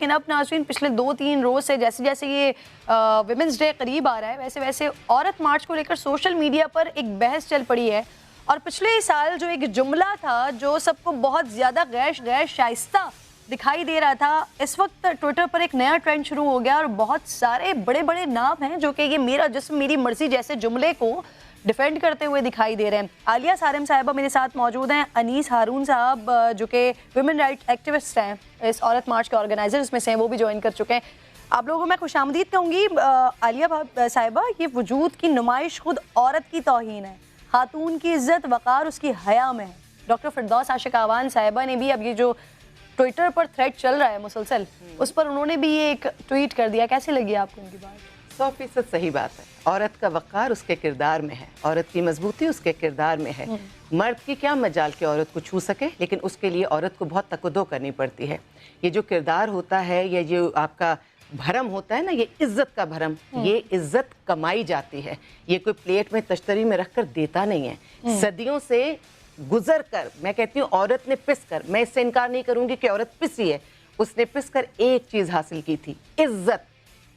لیکن اب ناظرین پچھلے 2-3 روز سے جیسے جیسے یہ ویمنس ڈے قریب آ رہا ہے ویسے ویسے عورت مارچ کو لے کر سوشل میڈیا پر ایک بحث چل پڑی ہے. اور پچھلے سال جو ایک جملہ تھا جو سب کو بہت زیادہ غیر شائستہ دکھائی دے رہا تھا, اس وقت ٹویٹر پر ایک نیا ٹرینڈ شروع ہو گیا اور بہت سارے بڑے بڑے نام ہیں جو کہ یہ میرا جسم میری مرضی جیسے جملے کو ڈیفینڈ کرتے ہوئے دکھائی دے رہے ہیں. عالیہ سارم صاحبہ میرے ساتھ موجود ہیں, انیس ہارون صاحب جو کہ ویمن رائٹ ایکٹیوسٹ ہیں, اس عورت مارچ کے آرگنائزرز میں سے ہیں, وہ بھی جوائن کر چکے ہیں. آپ لوگوں میں خوش آمدید کہوں گی. عالیہ صاحبہ, یہ وجود کی نمائش خود عورت کی توہین ہے, خاتون کی عزت وقار اس کی حیا میں ہے. ڈاکٹر فردوس عاشق آوان صاحبہ نے بھی اب یہ جو ٹویٹر پر تھریڈ چل رہا ہے مسلسل, اس پر انہوں نے بھی یہ ایک ٹویٹ کر دیا. کیسی لگی آپ کو ان کی بات؟ 100% صحیح بات ہے. عورت کا وقار اس کے کردار میں ہے, عورت کی مضبوطی اس کے کردار میں ہے. مرد کی کیا مجال کہ عورت کو چھو سکے, لیکن اس کے لیے عورت کو بہت تکدو کرنی پڑتی ہے. یہ جو کردار ہوتا ہے یا جو آپ کا بھرم ہوتا ہے نا, یہ عزت کا بھرم, یہ عزت کمائی جاتی ہے. یہ کوئی پلیٹ میں تشتری میں رکھ کر دیتا نہیں ہے. صدیوں سے گزر کر, میں کہتی ہوں عورت نے پس کر, میں اس سے انکار نہیں کروں گی کہ عورت پسی ہے, اس نے پس کر ایک چیز حاصل کی تھی, عزت.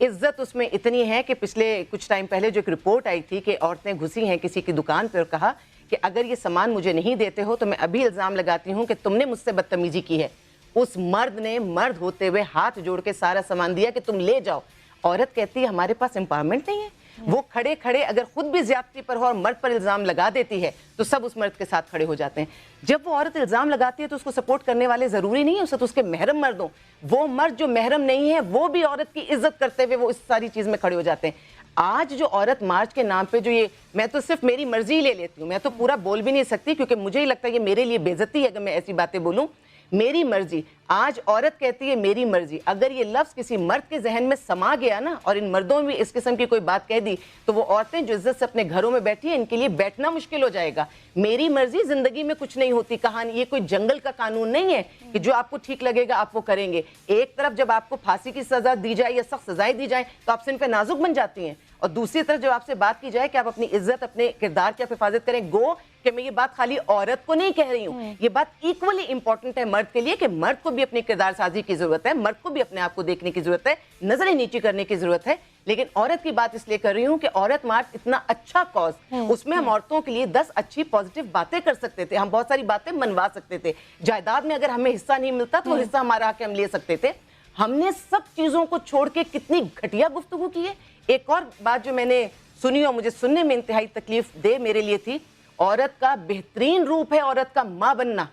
عزت اس میں اتنی ہے کہ پچھلے کچھ ٹائم پہلے جو ایک رپورٹ آئی تھی کہ عورتیں گھسی ہیں کسی کی دکان پہ اور کہا کہ اگر یہ سامان مجھے نہیں دیتے ہو تو میں ابھی الزام لگاتی ہوں کہ تم نے مجھ سے بدتمیزی کی ہے. اس مرد نے مرد ہوتے ہوئے ہاتھ جوڑ کے سارا سامان دیا کہ تم لے جاؤ. عورت کہتی ہے ہمارے پاس امپاورمنٹ نہیں ہے. وہ کھڑے کھڑے اگر خود بھی زیادتی پر ہو اور مرد پر الزام لگا دیتی ہے تو سب اس مرد کے ساتھ کھڑے ہو جاتے ہیں. جب وہ عورت الزام لگاتی ہے تو اس کو سپورٹ کرنے والے ضروری نہیں ہے اسے تو اس کے محرم مرد ہوں. وہ مرد جو محرم نہیں ہے وہ بھی عورت کی عزت کرتے ہوئے وہ اس ساری چیز میں کھڑے ہو جاتے ہیں. آج جو عورت مارچ کے نام پہ جو یہ, میں تو صرف میری مرضی لے لیتی ہوں, میں تو پورا بول بھی نہیں سکتی کیونکہ مجھے ہی لگتا ہے یہ میرے لیے بے عزتی ہے اگر میں ایسی باتیں بولوں. میری مرضی, آج عورت کہتی ہے میری مرضی. اگر یہ لفظ کسی مرد کے ذہن میں سما گیا نا اور ان مردوں میں اس قسم کی کوئی بات کہہ دی تو وہ عورتیں جو عزت سے اپنے گھروں میں بیٹھی ہیں ان کے لیے بیٹھنا مشکل ہو جائے گا. میری مرضی زندگی میں کچھ نہیں ہوتی کہانی, یہ کوئی جنگل کا قانون نہیں ہے کہ جو آپ کو ٹھیک لگے گا آپ وہ کریں گے. ایک طرف جب آپ کو پھانسی کی سزا دی جائے یا سخت سزائیں دی جائیں تو آپ صنف نازک بن جاتی ہیں, اور دوسری طرف جب آپ سے بات کی جائے کہ آپ اپنی عزت اپنے کردار کی آپ حفاظت کریں, گو کہ میں یہ بات خالی عورت کو نہیں کہہ رہی ہوں, یہ بات ایکولی امپورٹنٹ ہے مرد کے لیے کہ مرد کو بھی اپنی کردار سازی کی ضرورت ہے, مرد کو بھی اپنے آپ کو دیکھنے کی ضرورت ہے, نظریں نیچی کرنے کی ضرورت ہے. لیکن عورت کی بات اس لیے کر رہی ہوں کہ عورت مارچ اتنا اچھا کاز, اس میں ہم عورتوں کے لیے 10 اچھی پازیٹیو باتیں کر سکتے تھے, ہم بہت ساری باتیں منوا سکتے تھے. جائیداد میں اگر ہمیں حصہ نہیں ملتا تو وہ حصہ ہمارا آ کے ہم لے سکتے تھے. ہم نے سب چیزوں کو چھوڑ کے کتنی گھٹیا گفتگو کی ہے. ایک اور بات جو میں نے سنی اور مجھے سننے میں انتہائی تکلیف دہ میرے لیے تھی, عورت کا بہترین روپ ہے عورت کا ماں بننا.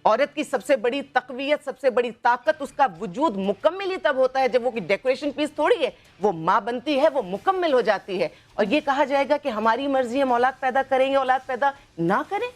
عورت کی سب سے بڑی تقویت, سب سے بڑی طاقت, اس کا وجود مکمل ہی تب ہوتا ہے جب وہ ڈیکوریشن پیس تھوڑی ہے, وہ ماں بنتی ہے, وہ مکمل ہو جاتی ہے. اور یہ کہا جائے گا کہ ہماری مرضی ہم اولاد پیدا کریں گے اولاد پیدا نہ کریں.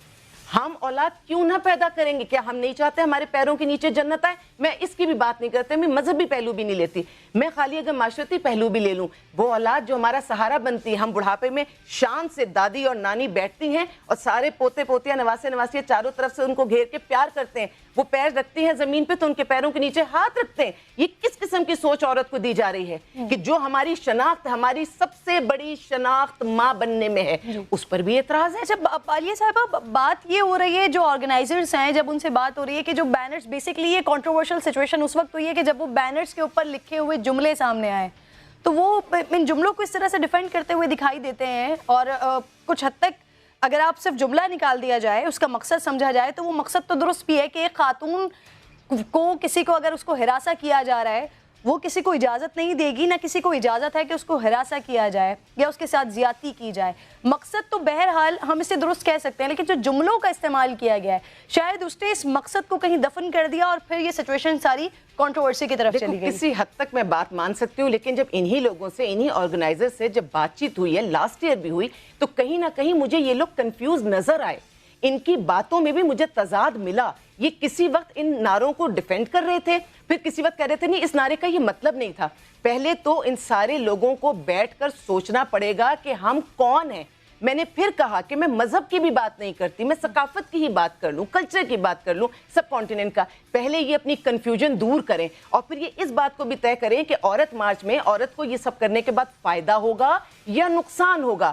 ہم اولاد کیوں نہ پیدا کریں گے؟ کیا ہم نہیں چاہتے ہمارے پیروں کے نیچے جنت آئے؟ میں اس کی بھی بات نہیں کرتی, میں مذہبی پہلو بھی نہیں لیتی, میں خالی اگر معاشرتی پہلو بھی لے لوں, وہ اولاد جو ہمارا سہارا بنتی ہے, ہم بڑھاپے میں شان سے دادی اور نانی بیٹھتی ہیں اور سارے پوتے پوتیاں نواسے نواسیاں چاروں طرف سے ان کو گھیر کے پیار کرتے ہیں, وہ پیر رکھتی ہیں زمین پہ تو ان کے پیروں کے نیچے ہاتھ رکھتے ہیں. یہ کس قسم کی سوچ عورت کو دی جا رہی ہے کہ جو ہماری شناخت, ہماری سب سے بڑی شناخت ماں بننے میں ہے, اس پر بھی اعتراض ہے. جب عالیہ صاحبہ بات یہ ہو رہی ہے, جو آرگنائزرز ہیں جب ان سے بات ہو رہی ہے کہ جو بینرز, بیسکلی یہ کنٹروورشل سچویشن اس وقت ہوئی ہے کہ جب وہ بینرز کے اوپر لکھے ہوئے جملے سامنے آئے تو وہ ان جملوں کو اس طرح سے ڈیفینڈ کرتے ہوئے دکھائی دیتے ہیں. اور کچھ حد تک اگر آپ صرف جملہ نکال دیا جائے, اس کا مقصد سمجھا جائے تو وہ مقصد تو درست بھی ہے کہ ایک خاتون کو, کسی کو اگر اس کو ہراساں کیا جا رہا ہے, وہ کسی کو اجازت نہیں دے گی, نہ کسی کو اجازت ہے کہ اس کو ہراساں کیا جائے یا اس کے ساتھ زیادتی کی جائے. مقصد تو بہرحال ہم اسے درست کہہ سکتے ہیں, لیکن جو جملوں کا استعمال کیا گیا ہے شاید اس نے اس مقصد کو کہیں دفن کر دیا اور پھر یہ سچویشن ساری کنٹروورسی کی طرف چلی گئی. کسی حد تک میں بات مان سکتی ہوں, لیکن جب انہی لوگوں سے, انہی آرگنائزر سے جب بات چیت ہوئی ہے, لاسٹ ایئر بھی ہوئی, تو کہیں نہ کہیں مجھے یہ لوگ کنفیوز نظر آئے. ان کی باتوں میں بھی مجھے تضاد ملا. یہ کسی وقت ان نعروں کو ڈیفینڈ کر رہے تھے, پھر کسی وقت کہہ رہے تھے نہیں اس نعرے کا یہ مطلب نہیں تھا. پہلے تو ان سارے لوگوں کو بیٹھ کر سوچنا پڑے گا کہ ہم کون ہیں. میں نے پھر کہا کہ میں مذہب کی بھی بات نہیں کرتی, میں ثقافت کی ہی بات کر لوں, کلچر کی بات کر لوں, سب کانٹیننٹ کا. پہلے یہ اپنی کنفیوژن دور کریں اور پھر یہ اس بات کو بھی طے کریں کہ عورت مارچ میں عورت کو یہ سب کرنے کے بعد فائدہ ہوگا یا نقصان ہوگا.